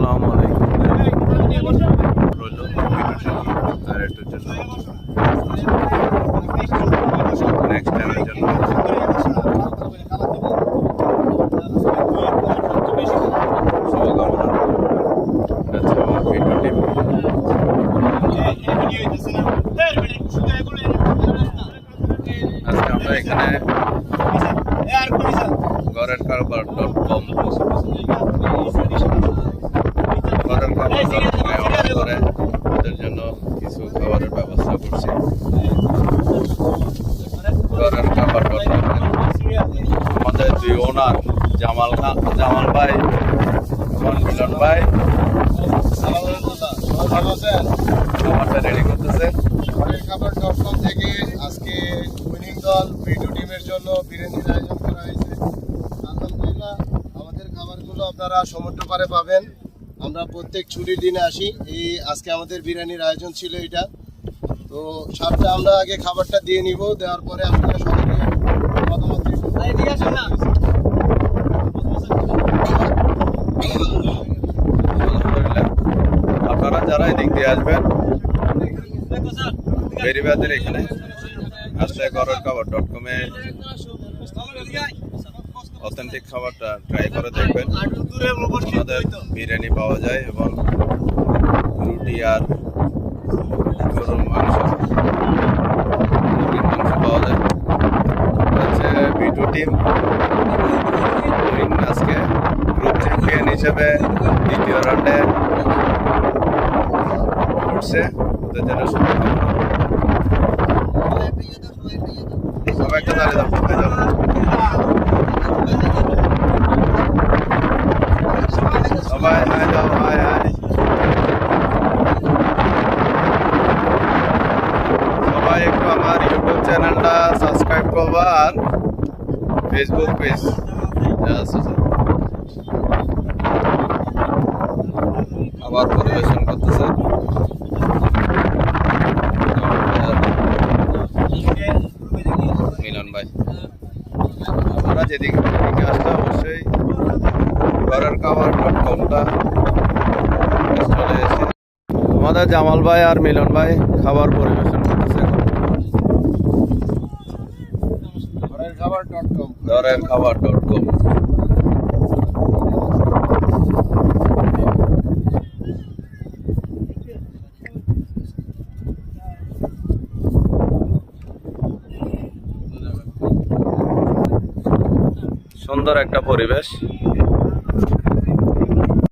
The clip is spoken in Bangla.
আসসালামু আলাইকুম। আর একটু জন্য নেক্সট টাইমের জন্য শুভকামনা। আচ্ছা, আমার ভিডিও টিম আজকে আমরা এখানে ঘরের কারবার .com ঘরের খাবার অর্ডার করে ওদের জন্য কিছু খাবারের ব্যবস্থা করছি। ঘরের খাবার আমাদের দুই ওনার জামাল ভাই এবং মিলন ভাই খাবারটা রেডি করতেছে। ঘরের খাবার .com থেকে আজকে উইনিং দল ভিডিও টিমের জন্য বিরিয়ানির আয়োজন করা হয়েছে। আলহামদুলিল্লাহ, আমাদের খাবারগুলো আপনারা সমুদ্র পারে পাবেন। আমরা প্রত্যেক ছুটির দিনে আসি। আজকে আমাদের বিরিয়ানির আয়োজন ছিল এটা। তো সাথে আমরা আগে খাবারটা দিয়ে নিব, দেওয়ার পরে আপনারা সবাইকে মতামত দিবেন। আপনারা যারা এদিক দিয়ে আসবেন বেরিবাদের এখানে আসলে ঘরের খাবার .com এ অথেন্টিক খাবারটা ট্রাই করে দেখবেন। আমাদের বিরিয়ানি পাওয়া যায় এবং রুটি আর গরুর মাংস পাওয়া যায়। হচ্ছে ভিডিও টিম আজকে গ্রুপ চ্যাম্পিয়ন হিসেবে দ্বিতীয় রাউন্ডে উঠছে। ওদের জন্য সবাই একটা তালে দাও। সবাই হাই দাও, হাই হাই। সবাই একটু আমার ইউটিউব চ্যানেলটা সাবস্ক্রাইব করবা আর ফেসবুক পেজ আবার পরিবেশন করতেছে মিলন ভাই। আপনারা যেদিকে আসলে অবশ্যই ঘরের খাবার .comটা চলে এসে আমাদের জামাল ভাই আর মিলন ভাই খাবার পরিবেশন করতেছে। ঘরের খাবার .com ঘরের খাবার .com সুন্দর একটা পরিবেশ।